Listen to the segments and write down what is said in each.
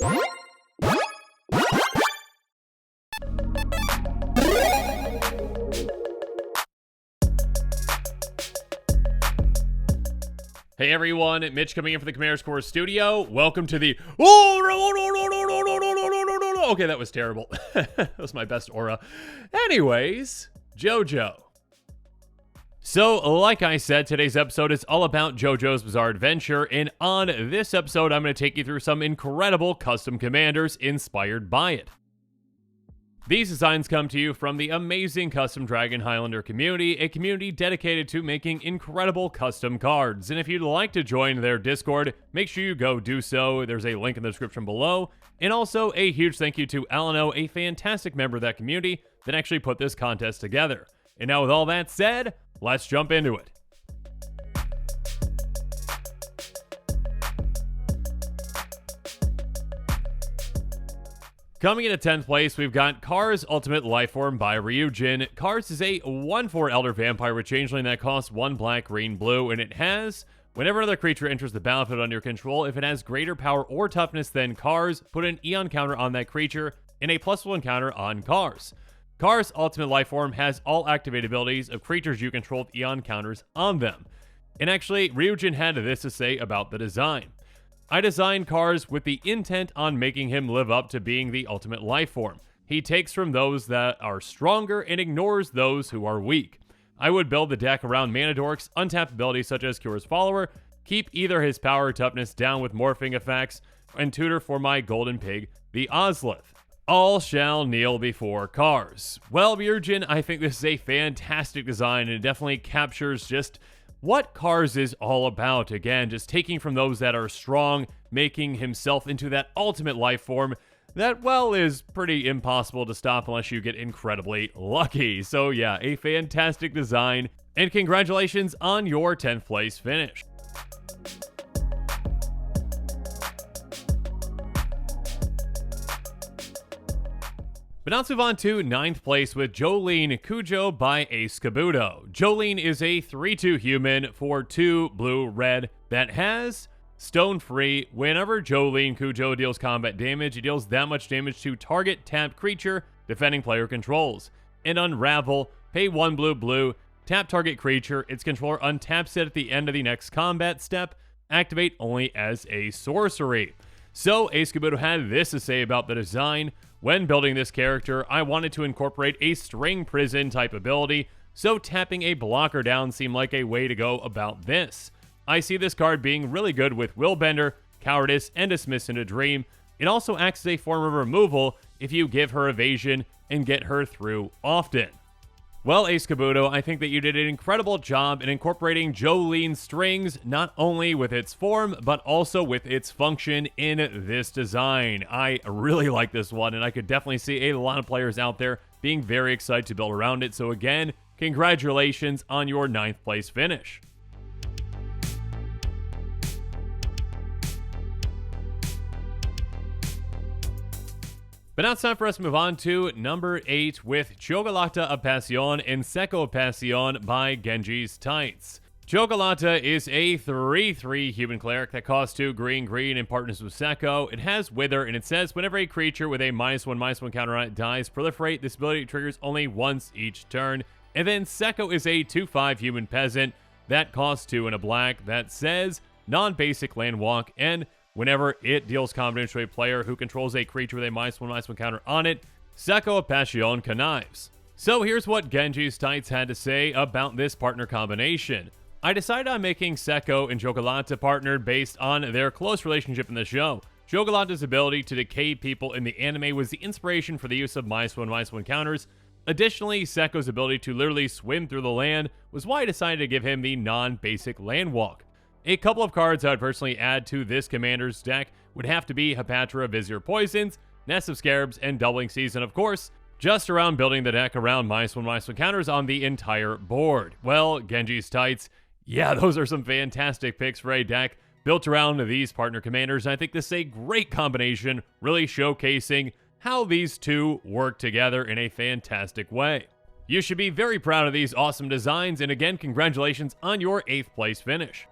Hey everyone, Mitch coming in for the Chimera's Core Studio. Welcome to the okay, that was terrible. That was my best aura. Anyways, JoJo. So, like I said, today's episode is all about JoJo's Bizarre Adventure, and on this episode, I'm going to take you through some incredible custom commanders inspired by it. These designs come to you from the amazing Custom Dragon Highlander community, a community dedicated to making incredible custom cards. And if you'd like to join their Discord, make sure you go do so. There's a link in the description below. And also a huge thank you to Alano, a fantastic member of that community that actually put this contest together. And now with all that said, let's jump into it. Coming in at 10th place, we've got Kars Ultimate Lifeform by Ryujin. Kars is a 1/4 Elder Vampire with Changeling that costs 1 black, green, blue, and it has, whenever another creature enters the battlefield under your control, if it has greater power or toughness than Kars, put an Eon counter on that creature and a +1 counter on Kars. Kars Ultimate Lifeform has all activated abilities of creatures you control with Eon counters on them. And actually, Ryujin had this to say about the design. I designed Kars with the intent on making him live up to being the ultimate life form. He takes from those that are stronger and ignores those who are weak. I would build the deck around mana dorks, untapped abilities such as Cure's Follower, keep either his power or toughness down with morphing effects, and tutor for my golden pig, the Ozlith. All shall kneel before Kars. Well, Ryujin, I think this is a fantastic design and it definitely captures just what Kars is all about. Again, just taking from those that are strong, making himself into that ultimate life form that, well, is pretty impossible to stop unless you get incredibly lucky. So yeah, a fantastic design, and congratulations on your 10th place finish. But now let's move on to 9th place with Jolyne Kujo by Kabuto. Jolyne is a 3/2 human for 2 blue-red that has stone free. Whenever Jolyne Kujo deals combat damage, it deals that much damage to target tapped creature defending player controls. And Unravel, pay 1 blue-blue, tap target creature, its controller untaps it at the end of the next combat step, activate only as a sorcery. So Kabuto had this to say about the design. When building this character, I wanted to incorporate a string prison type ability, so tapping a blocker down seemed like a way to go about this. I see this card being really good with Willbender, Cowardice, and Dismiss into Dream. It also acts as a form of removal if you give her evasion and get her through often. Well, Kabuto, I think that you did an incredible job in incorporating Jolyne's strings, not only with its form, but also with its function in this design. I really like this one, and I could definitely see a lot of players out there being very excited to build around it. So again, congratulations on your 9th place finish. But now it's time for us to move on to number 8 with Cioccolata of Passion and Secco of Passion by Genji's Tights. Cioccolata is a 3/3 human cleric that costs 2 green and partners with Secco. It has Wither, and it says whenever a creature with a -1/-1 counter on it dies, proliferate. This ability triggers only once each turn. And then Secco is a 2/5 human peasant that costs 2 and a black that says non-basic land walk, and whenever it deals combat to a player who controls a creature with a -1/-1 counter on it, Secco of Passion connives. So here's what Genji's Tights had to say about this partner combination. I decided on making Secco and Cioccolata partnered based on their close relationship in the show. Cioccolata's ability to decay people in the anime was the inspiration for the use of -1/-1 counters. Additionally, Secco's ability to literally swim through the land was why I decided to give him the non-basic land walk. A couple of cards I would personally add to this commander's deck would have to be Hepatra Vizier Poisons, Nest of Scarabs, and Doubling Season, of course, just around building the deck around -1/-1 counters on the entire board. Well, Genji's Tights, yeah, those are some fantastic picks for a deck built around these partner commanders. I think this is a great combination, really showcasing how these two work together in a fantastic way. You should be very proud of these awesome designs, and again, congratulations on your 8th place finish.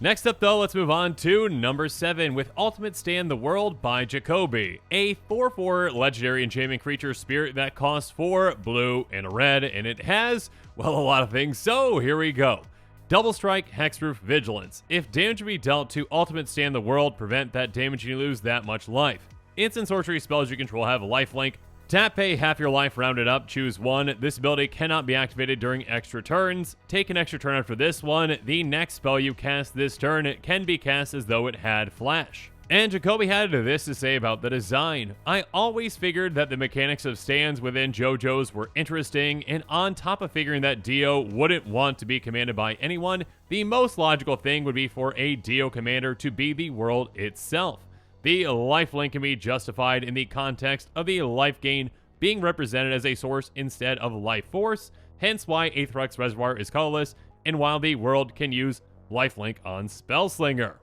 Next up though, let's move on to number 7 with Ultimate Stand the World by Jacoby, a 4/4 legendary enchantment creature spirit that costs 4 blue and a red, and it has, well, a lot of things, so here we go. Double strike, hexproof, vigilance. If damage to be dealt to Ultimate Stand the World, prevent that damage and you lose that much life. Instant sorcery spells you control have a lifelink. Tap, pay half your life, rounded up, choose one. This ability cannot be activated during extra turns. Take an extra turn after this one. The next spell you cast this turn, it can be cast as though it had flash. And Jacoby had this to say about the design. I always figured that the mechanics of stands within JoJo's were interesting, and on top of figuring that Dio wouldn't want to be commanded by anyone, the most logical thing would be for a Dio commander to be the world itself. The lifelink can be justified in the context of the life gain being represented as a source instead of life force, hence why Aetherix Reservoir is colorless, and while the world can use lifelink on Spellslinger.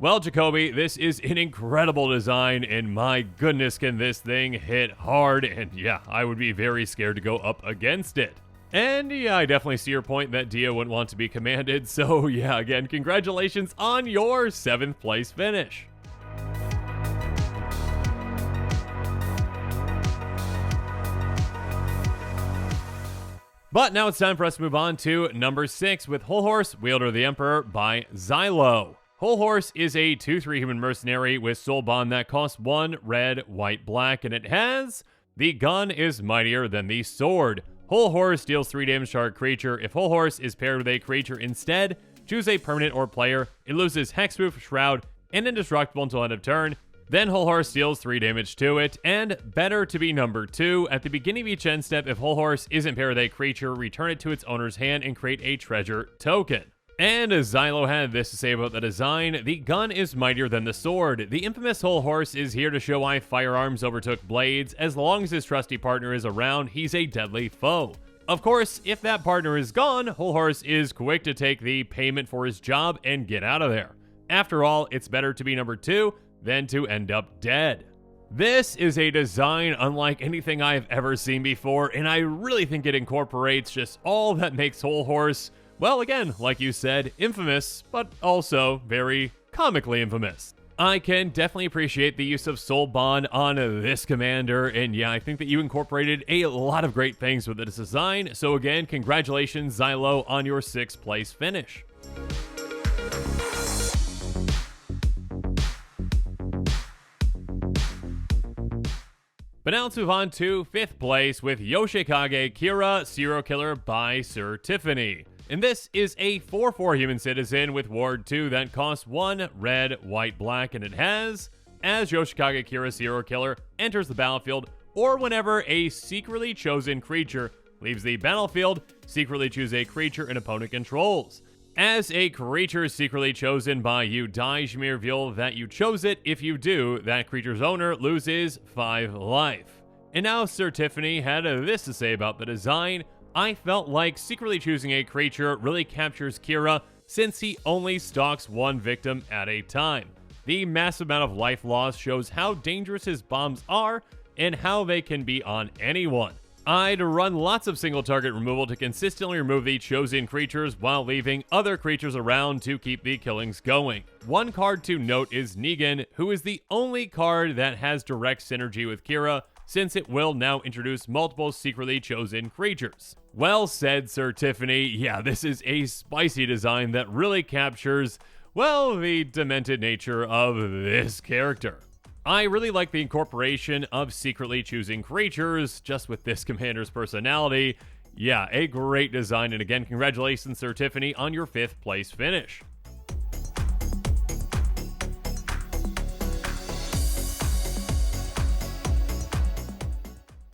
Well, Jacoby, this is an incredible design, and my goodness can this thing hit hard, and yeah, I would be very scared to go up against it. And yeah, I definitely see your point that Dio wouldn't want to be commanded, so yeah, again, congratulations on your 7th place finish. But now it's time for us to move on to number 6 with Hol Horse, Wielder of the Emperor by Xylo. Hol Horse is a 2/3 human mercenary with Soul Bond that costs 1 red, white, black, and it has the gun is mightier than the sword. Hol Horse deals 3 damage to our creature. If Hol Horse is paired with a creature instead, choose a permanent or player. It loses Hexproof, Shroud, and Indestructible until end of turn. Then Hol Horse deals 3 damage to it, and better to be number 2. At the beginning of each end step, if Hol Horse isn't paired with a creature, return it to its owner's hand and create a treasure token. And Xylo had this to say about the design: the gun is mightier than the sword. The infamous Hol Horse is here to show why firearms overtook blades. As long as his trusty partner is around, he's a deadly foe. Of course, if that partner is gone, Hol Horse is quick to take the payment for his job and get out of there. After all, it's better to be number 2 than to end up dead. This is a design unlike anything I've ever seen before, and I really think it incorporates just all that makes Hol Horse, well, again, like you said, infamous, but also very comically infamous. I can definitely appreciate the use of Soul Bond on this commander, and yeah, I think that you incorporated a lot of great things with this design, so again, congratulations, Xylo, on your 6th place finish. But now let's move on to 5th place with Yoshikage Kira, Serial Killer by Sir Tiffany. And this is a 4/4 human citizen with Ward 2 that costs 1 red, white, black, and it has, as Yoshikage Kira Serial Killer enters the battlefield, or whenever a secretly chosen creature leaves the battlefield, secretly choose a creature an opponent controls. As a creature secretly chosen by you dies, you may reveal that you chose it. If you do, that creature's owner loses 5 life. And now Sir Tiffany had this to say about the design: I felt like secretly choosing a creature really captures Kira since he only stalks 1 victim at a time. The massive amount of life loss shows how dangerous his bombs are and how they can be on anyone. I'd run lots of single target removal to consistently remove the chosen creatures while leaving other creatures around to keep the killings going. One card to note is Negan, who is the only card that has direct synergy with Kira, since it will now introduce multiple secretly chosen creatures. Well said, Sir Tiffany. Yeah, this is a spicy design that really captures, well, the demented nature of this character. I really like the incorporation of secretly choosing creatures just with this commander's personality. Yeah, a great design, and again, congratulations, Sir Tiffany, on your 5th place finish.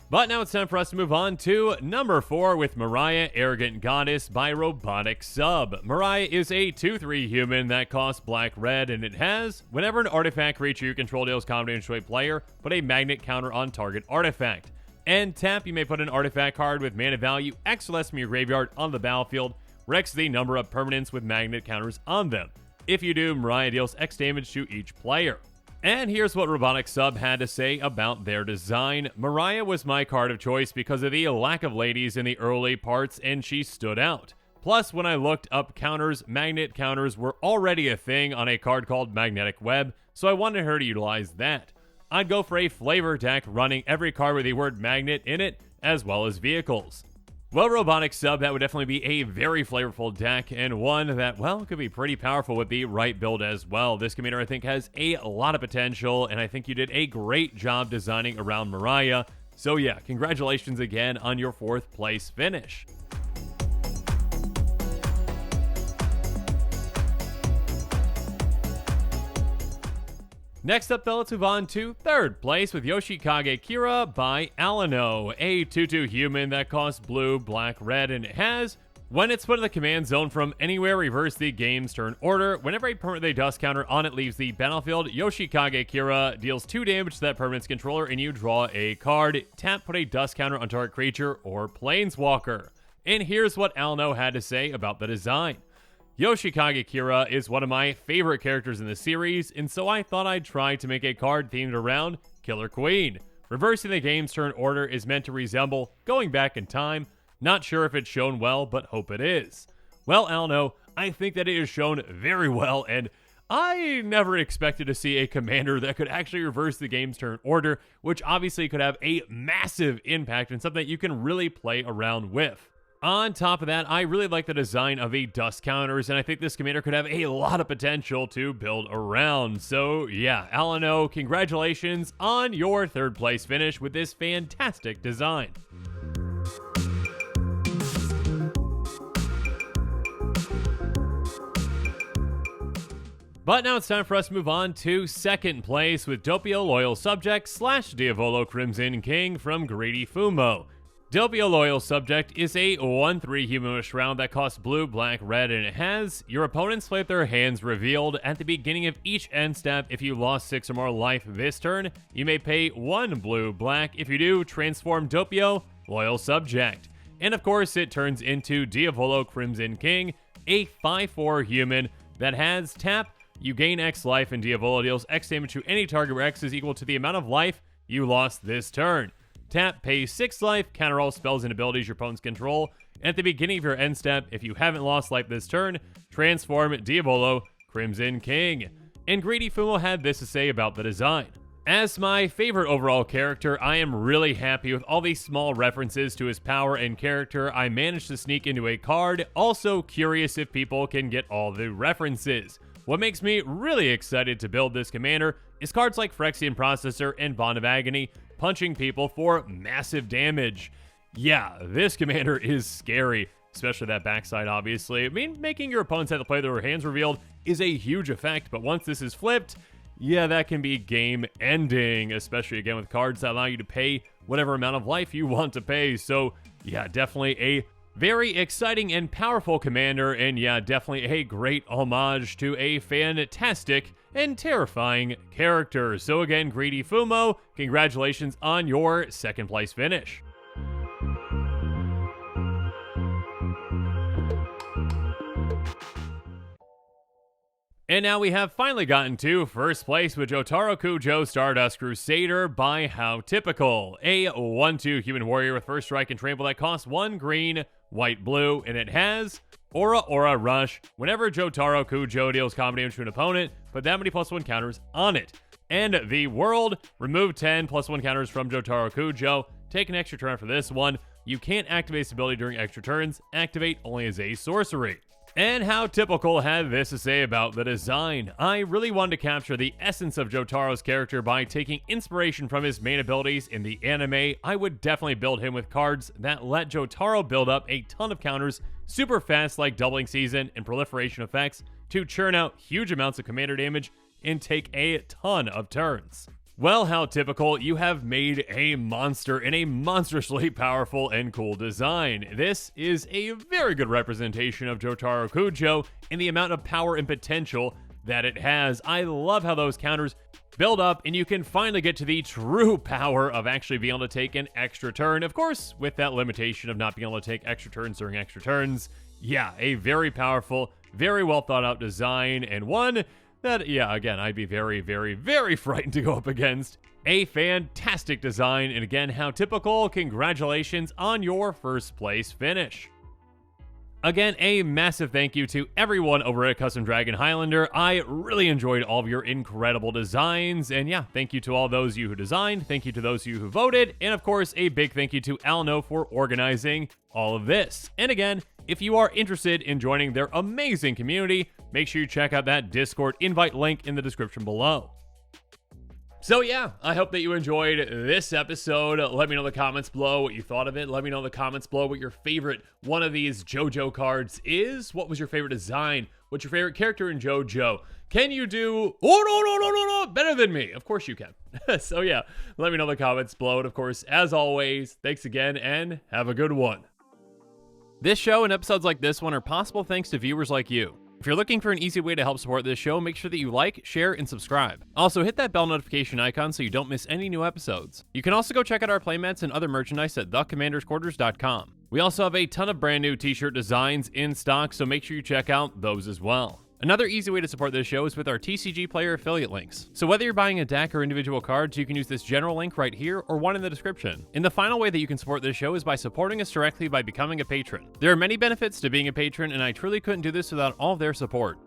But now it's time for us to move on to number 4 with Mariah, Arrogant Goddess by Robotic Sub. Mariah is a 2/3 human that costs black-red, and it has, whenever an artifact creature you control deals combat damage to a player, put a magnet counter on target artifact. And tap, you may put an artifact card with mana value X or less from your graveyard on the battlefield, where X is the number of permanents with magnet counters on them. If you do, Mariah deals X damage to each player. And here's what Robotic Sub had to say about their design. Mariah was my card of choice because of the lack of ladies in the early parts, and she stood out. Plus, when I looked up counters, magnet counters were already a thing on a card called Magnetic Web, so I wanted her to utilize that. I'd go for a flavor deck running every card with the word magnet in it, as well as vehicles. Well, Robotic Sub, that would definitely be a very flavorful deck, and one that, well, could be pretty powerful with the right build as well. This commander, I think, has a lot of potential, and I think you did a great job designing around Mariah. So yeah, congratulations again on your 4th place finish. Next up, though, let's move on to 3rd place with Yoshikage Kira by Alano, a 2/2 human that costs blue, black, red, and it has, when it's put in the command zone from anywhere, reverse the game's turn order. Whenever a permanent with a dust counter on it leaves the battlefield, Yoshikage Kira deals 2 damage to that permanent's controller and you draw a card. Tap, put a dust counter on target creature or planeswalker. And here's what Alano had to say about the design. Yoshikage Kira is one of my favorite characters in the series, and so I thought I'd try to make a card themed around Killer Queen. Reversing the game's turn order is meant to resemble going back in time. Not sure if it's shown well, but hope it is. Well, Alno, I think that it is shown very well, and I never expected to see a commander that could actually reverse the game's turn order, which obviously could have a massive impact and something that you can really play around with. On top of that, I really like the design of the dust counters, and I think this commander could have a lot of potential to build around. So yeah, Alano, congratulations on your 3rd place finish with this fantastic design. But now it's time for us to move on to 2nd place with Doppio Loyal Subject / Diavolo Crimson King from Greedy Fumo. Doppio Loyal Subject is a 1/3 human with Shroud that costs blue, black, red, and it has your opponents play with their hands revealed at the beginning of each end step. If you lost 6 or more life this turn, you may pay 1 blue, black. If you do, transform Doppio Loyal Subject. And of course, it turns into Diavolo Crimson King, a 5/4 human that has tap, you gain X life, and Diavolo deals X damage to any target where X is equal to the amount of life you lost this turn. Tap, pay 6 life, counter all spells and abilities your opponents control. And at the beginning of your end step, if you haven't lost life this turn, transform Diavolo Crimson King. And Greedy Fumo had this to say about the design. As my favorite overall character, I am really happy with all these small references to his power and character I managed to sneak into a card. Also curious if people can get all the references. What makes me really excited to build this commander is cards like Phyrexian Processor and Bond of Agony, punching people for massive damage. Yeah, this commander is scary, especially that backside, obviously. I mean, making your opponents have to play their hands revealed is a huge effect, but once this is flipped, yeah, that can be game-ending, especially, again, with cards that allow you to pay whatever amount of life you want to pay. So, yeah, definitely a very exciting and powerful commander, and yeah, definitely a great homage to a fantastic and terrifying character. So again, Greedy Fumo, congratulations on your 2nd place finish. And now we have finally gotten to 1st place with Jotaro Kujo Stardust Crusader by How Typical, a 1/2 human warrior with 1st strike and trample that costs 1 green, white, blue, and it has Aura Rush. Whenever Jotaro Kujo deals combat damage to an opponent, put that many +1 counters on it. And the world, remove 10 +1 counters from Jotaro Kujo. Take an extra turn for this one. You can't activate this ability during extra turns. Activate only as a sorcery. And How Typical had this to say about the design. I really wanted to capture the essence of Jotaro's character by taking inspiration from his main abilities in the anime. I would definitely build him with cards that let Jotaro build up a ton of counters super fast, like Doubling Season and Proliferation effects, to churn out huge amounts of commander damage and take a ton of turns. Well, How Typical, you have made a monster in a monstrously powerful and cool design. This is a very good representation of Jotaro Kujo in the amount of power and potential that it has. I love how those counters build up and you can finally get to the true power of actually being able to take an extra turn. Of course, with that limitation of not being able to take extra turns during extra turns. Yeah, a very powerful, very well thought out design, and one that, yeah, again, I'd be very, very, very frightened to go up against. A fantastic design, and again, How Typical, congratulations on your 1st place finish. Again, a massive thank you to everyone over at Custom Dragon Highlander. I really enjoyed all of your incredible designs, and yeah, thank you to all those of you who designed, thank you to those of you who voted, and of course, a big thank you to Alno for organizing all of this. And again, if you are interested in joining their amazing community, make sure you check out that Discord invite link in the description below. So yeah, I hope that you enjoyed this episode. Let me know in the comments below what you thought of it. Let me know in the comments below what your favorite one of these JoJo cards is. What was your favorite design? What's your favorite character in JoJo? Can you do, no, better than me? Of course you can. So yeah, let me know in the comments below. And of course, as always, thanks again and have a good one. This show and episodes like this one are possible thanks to viewers like you. If you're looking for an easy way to help support this show, make sure that you like, share, and subscribe. Also, hit that bell notification icon so you don't miss any new episodes. You can also go check out our playmats and other merchandise at thecommandersquarters.com. We also have a ton of brand new t-shirt designs in stock, so make sure you check out those as well. Another easy way to support this show is with our TCG player affiliate links. So whether you're buying a deck or individual cards, you can use this general link right here or one in the description. And the final way that you can support this show is by supporting us directly by becoming a patron. There are many benefits to being a patron, and I truly couldn't do this without all of their support.